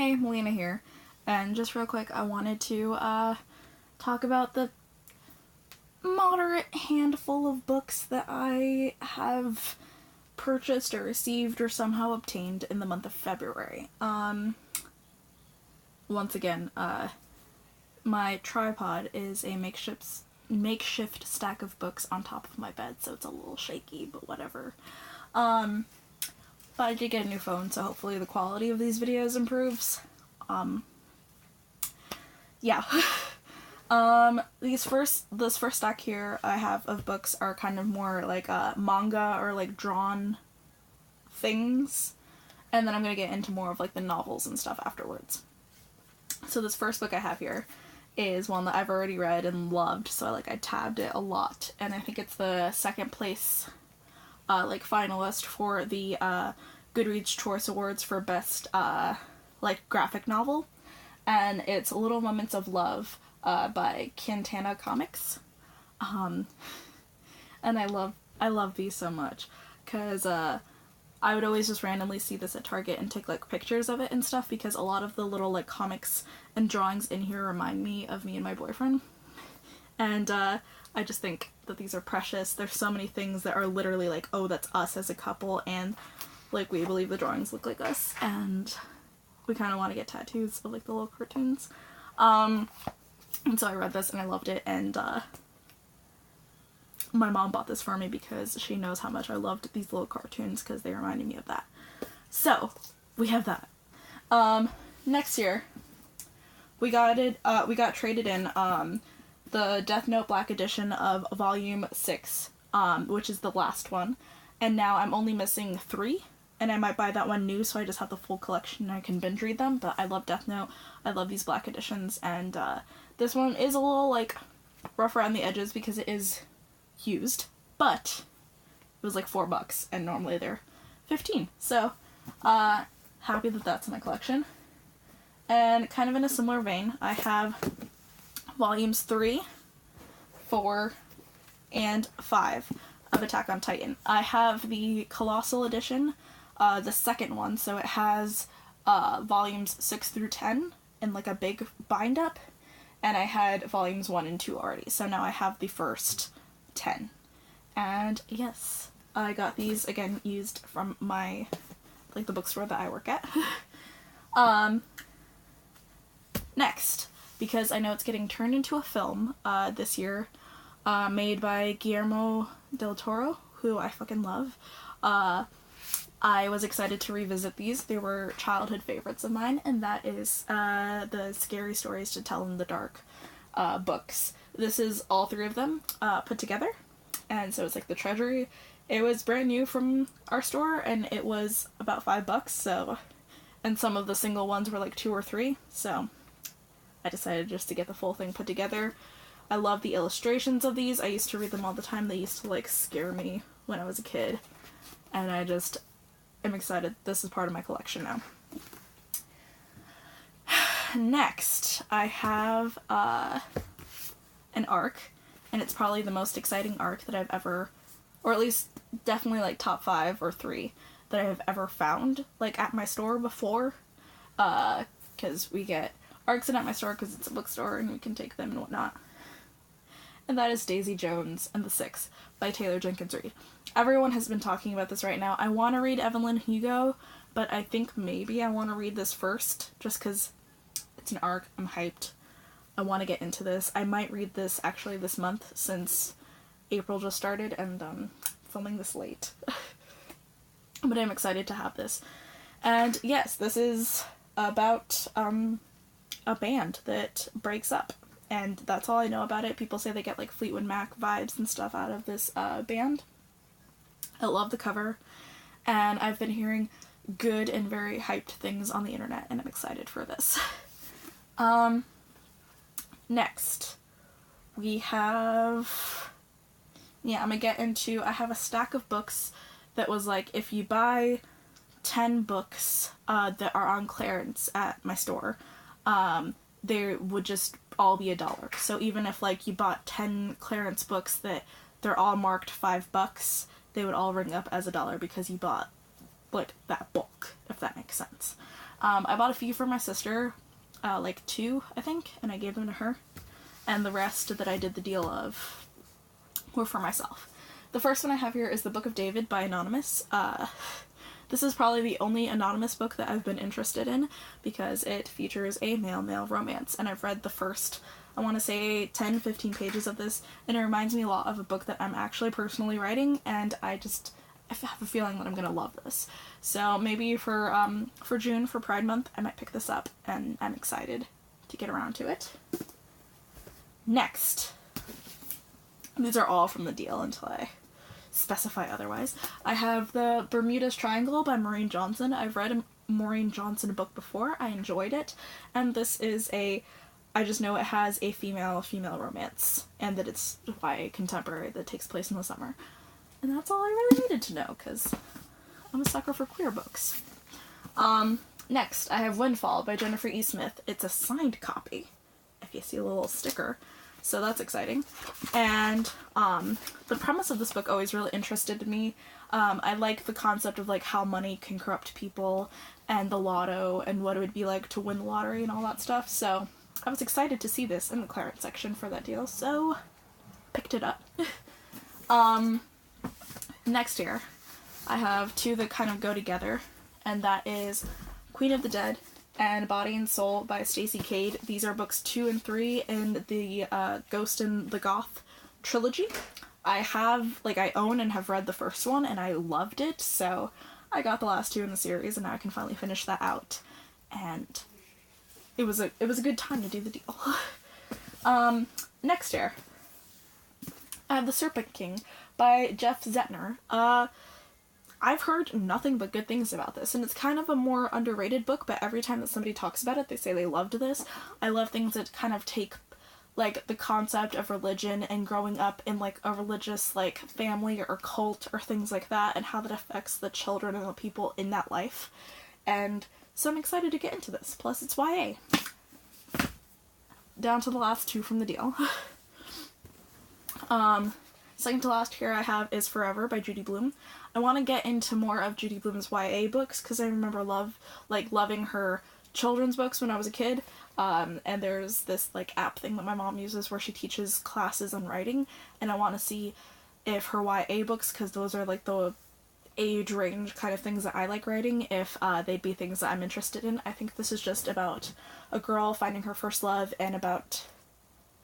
Hey, Melina here, and just real quick, I wanted to talk about the moderate handful of books that I have purchased or received or somehow obtained in the month of February. Once again, my tripod is a makeshift stack of books on top of my bed, so it's a little shaky, but whatever. But I did get a new phone, so hopefully the quality of these videos improves. Yeah. This first stack here I have of books are kind of more like manga or like drawn things, and then I'm gonna get into more of like the novels and stuff afterwards. So this first book I have here is one that I've already read and loved, so I tabbed it a lot, and I think it's the second place finalist for the Goodreads Choice Awards for best graphic novel, and it's Little Moments of Love by Quintana Comics, and I love these so much because I would always just randomly see this at Target and take like pictures of it and stuff, because a lot of the little like comics and drawings in here remind me of me and my boyfriend, and I just think that these are precious. There's so many things that are literally like, oh, that's us as a couple, and like we believe the drawings look like us, and we kind of want to get tattoos of like the little cartoons. And so I read this and I loved it, and my mom bought this for me because she knows how much I loved these little cartoons because they reminded me of that. So we have that. Next year we got traded in the Death Note Black Edition of Volume 6, which is the last one, and now I'm only missing 3, and I might buy that one new so I just have the full collection and I can binge read them. But I love Death Note, I love these Black Editions, and this one is a little like rough around the edges because it is used, but it was like $4 and normally they're 15, so happy that that's in my collection. And kind of in a similar vein, I have volumes 3, 4, and 5 of Attack on Titan. I have the Colossal Edition, the second one, so it has volumes 6 through 10 in like a big bind up, and I had volumes 1 and 2 already, so now I have the first 10. And yes, I got these again used from my the bookstore that I work at. Next, because I know it's getting turned into a film this year, made by Guillermo del Toro, who I fucking love. I was excited to revisit these. They were childhood favorites of mine, and that is the Scary Stories to Tell in the Dark books. This is all 3 of them put together, and so it's like the treasury. It was brand new from our store, and it was about $5, so, and some of the single ones were like 2 or 3, so I decided just to get the full thing put together. I love the illustrations of these. I used to read them all the time. They used to like scare me when I was a kid, and I just am excited. This is part of my collection now. Next, I have an arc, and it's probably the most exciting arc that I've ever, or at least definitely like top 5 or 3 that I have ever found like at my store before, because we get arcs in at my store because it's a bookstore and we can take them and whatnot. And that is Daisy Jones and the Six by Taylor Jenkins Reid. Everyone has been talking about this right now. I want to read Evelyn Hugo, but I think maybe I want to read this first just because it's an arc. I'm hyped. I want to get into this. I might read this actually this month since April just started and filming this late. But I'm excited to have this. And yes, this is about a band that breaks up, and that's all I know about it. People say they get like Fleetwood Mac vibes and stuff out of this band. I love the cover, and I've been hearing good and very hyped things on the internet, and I'm excited for this. Next, we have, I'm gonna get into, I have a stack of books that was like, if you buy 10 books that are on clearance at my store, they would just all be $1. So even if like you bought 10 clearance books that they're all marked $5, they would all ring up as $1 because you bought like that book, if that makes sense. I bought a few for my sister, like 2, I think, and I gave them to her. And the rest that I did the deal of were for myself. The first one I have here is The Book of David by Anonymous. This is probably the only Anonymous book that I've been interested in because it features a male-male romance, and I've read the first, I want to say 10-15 pages of this, and it reminds me a lot of a book that I'm actually personally writing, and I have a feeling that I'm gonna love this. So maybe for June, for Pride Month, I might pick this up, and I'm excited to get around to it. Next, these are all from the deal until I specify otherwise. I have The Bermuda's Triangle by Maureen Johnson. I've read a Maureen Johnson book before. I enjoyed it, and this is I just know it has a female-female romance, and that it's YA contemporary that takes place in the summer. And that's all I really needed to know, because I'm a sucker for queer books. Next, I have Windfall by Jennifer E. Smith. It's a signed copy, if you see a little sticker. So that's exciting. And the premise of this book always really interested me. I like the concept of like how money can corrupt people and the lotto and what it would be like to win the lottery and all that stuff. So I was excited to see this in the clearance section for that deal, so picked it up. Next year, I have 2 that kind of go together, and that is Queen of the Dead and Body and Soul by Stacey Cade. These are books 2 and 3 in the Ghost and the Goth trilogy. I own and have read the first one, and I loved it, so I got the last 2 in the series, and now I can finally finish that out. And it was a good time to do the deal. Next year, I have The Serpent King by Jeff Zetner. I've heard nothing but good things about this, and it's kind of a more underrated book, but every time that somebody talks about it, they say they loved this. I love things that kind of take, like, the concept of religion and growing up in, like, a religious, like, family or cult or things like that, and how that affects the children and the people in that life. And so I'm excited to get into this. Plus, it's YA. Down to the last 2 from the deal. Second to last here I have is Forever by Judy Blume. I want to get into more of Judy Blume's YA books because I remember loving her children's books when I was a kid. And there's this like app thing that my mom uses where she teaches classes on writing, and I want to see if her YA books, because those are like the age range kind of things that I like writing, if they'd be things that I'm interested in. I think this is just about a girl finding her first love and about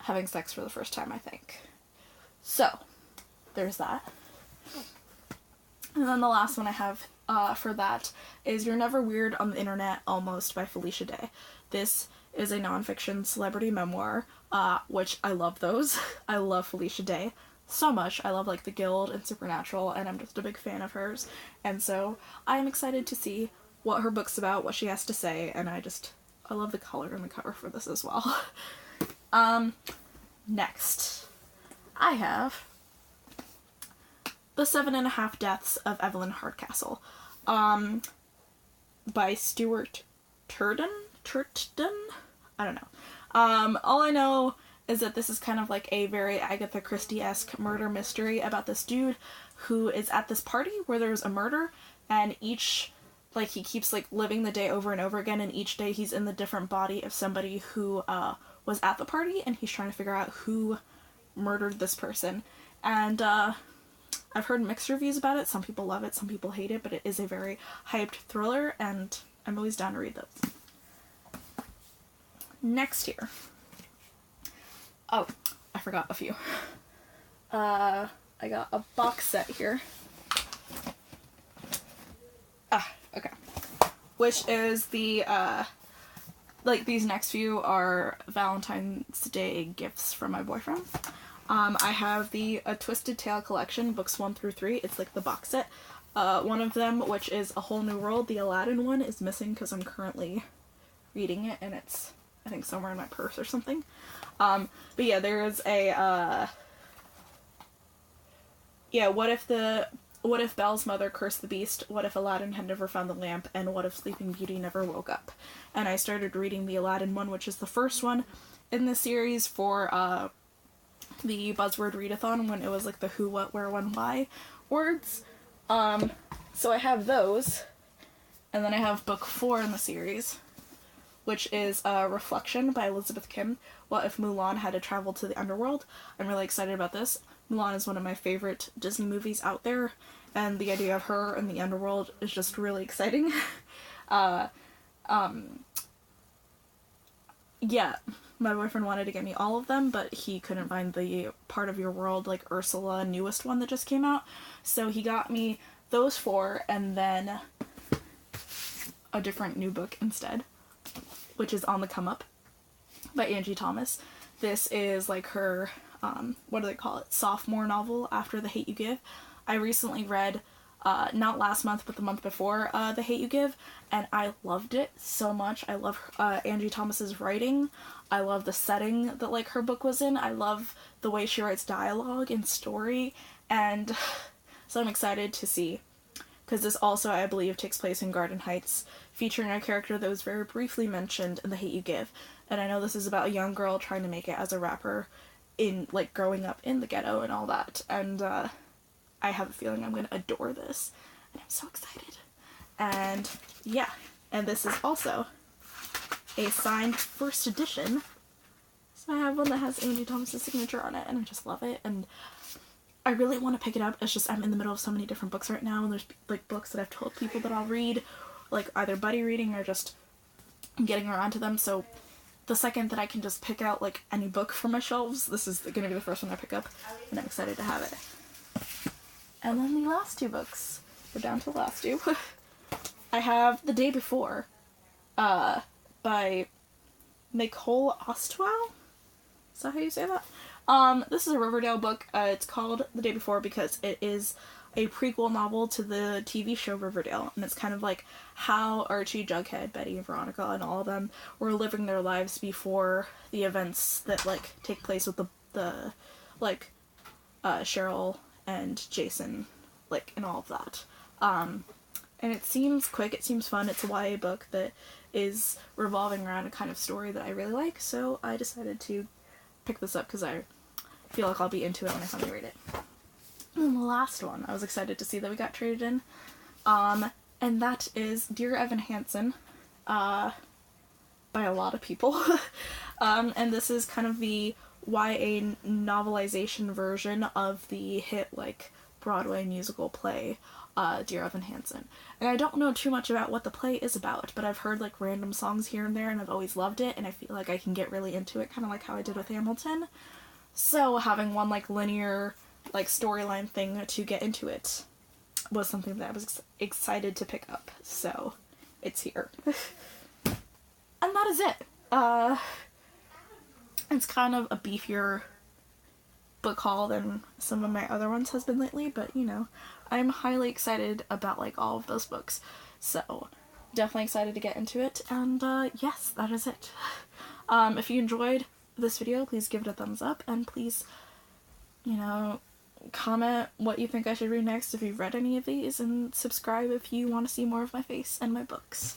having sex for the first time, I think. So, there's that. And then the last one I have for that is You're Never Weird on the Internet, Almost by Felicia Day. This is a nonfiction celebrity memoir, which I love those. I love Felicia Day so much. I love like The Guild and Supernatural, and I'm just a big fan of hers. And so I am excited to see what her book's about, what she has to say, and I love the color and the cover for this as well. Next, I have The 7.5 Deaths of Evelyn Hardcastle, by Stuart Turton? I don't know. All I know is that this is kind of like a very Agatha Christie-esque murder mystery about this dude who is at this party where there's a murder, and he keeps like living the day over and over again, and each day he's in the different body of somebody who was at the party, and he's trying to figure out who murdered this person. And I've heard mixed reviews about it. Some people love it, some people hate it, but it is a very hyped thriller, and I'm always down to read those. Next year. Oh, I forgot a few. I got a box set here. Okay. Which is the, these next few are Valentine's Day gifts from my boyfriend. I have the A Twisted Tale collection, books 1 through 3. It's like the box set. One of them, which is A Whole New World, the Aladdin one, is missing because I'm currently reading it, and it's, I think, somewhere in my purse or something. But yeah, there is a, what if Belle's mother cursed the beast? What if Aladdin had never found the lamp? And what if Sleeping Beauty never woke up? And I started reading the Aladdin one, which is the first one in the series for, the Buzzword Readathon, when it was like the who, what, where, when, why words. So I have those. And then I have book 4 in the series, which is Reflection by Elizabeth Kim. What if Mulan had to travel to the underworld? I'm really excited about this. Mulan is one of my favorite Disney movies out there, and the idea of her in the underworld is just really exciting. Yeah, my boyfriend wanted to get me all of them, but he couldn't find the Part of Your World, like Ursula newest one that just came out. So he got me those 4 and then a different new book instead, which is On the Come Up by Angie Thomas. This is like her, what do they call it? Sophomore novel after The Hate U Give. I recently read, not last month, but the month before, The Hate U Give, and I loved it so much. I love Angie Thomas's writing. I love the setting that like her book was in. I love the way she writes dialogue and story, and so I'm excited to see, because this also, I believe, takes place in Garden Heights, featuring a character that was very briefly mentioned in The Hate U Give. And I know this is about a young girl trying to make it as a rapper in, like, growing up in the ghetto and all that. And I have a feeling I'm going to adore this. And I'm so excited. And yeah, and this is also a signed first edition. So I have one that has Angie Thomas's signature on it, and I just love it. And I really want to pick it up. It's just I'm in the middle of so many different books right now, and there's like books that I've told people that I'll read, like either buddy reading or just getting around to them. So the second that I can just pick out like any book from my shelves, this is going to be the first one I pick up, and I'm excited to have it. And then the last 2 books. We're down to the last 2. I have The Day Before, by Nicole Ostwell. Is that how you say that? This is a Riverdale book. It's called The Day Before because it is a prequel novel to the TV show Riverdale, and it's kind of like how Archie, Jughead, Betty, and Veronica, and all of them were living their lives before the events that like take place with the like Cheryl and Jason, like, and all of that. And it seems quick, it seems fun. It's a YA book that is revolving around a kind of story that I really like, so I decided to pick this up because I feel like I'll be into it when I finally read it. And the last one I was excited to see that we got traded in, and that is Dear Evan Hansen, by a lot of people. And this is kind of the YA novelization version of the hit, like, Broadway musical play, Dear Evan Hansen. And I don't know too much about what the play is about, but I've heard, like, random songs here and there, and I've always loved it, and I feel like I can get really into it, kind of like how I did with Hamilton. So having one, like, linear, like, storyline thing to get into it was something that I was excited to pick up, so it's here. And that is it. It's kind of a beefier book haul than some of my other ones has been lately, but, you know, I'm highly excited about, like, all of those books, so definitely excited to get into it, and, yes, that is it. If you enjoyed this video, please give it a thumbs up, and please, you know, comment what you think I should read next if you've read any of these, and subscribe if you want to see more of my face and my books.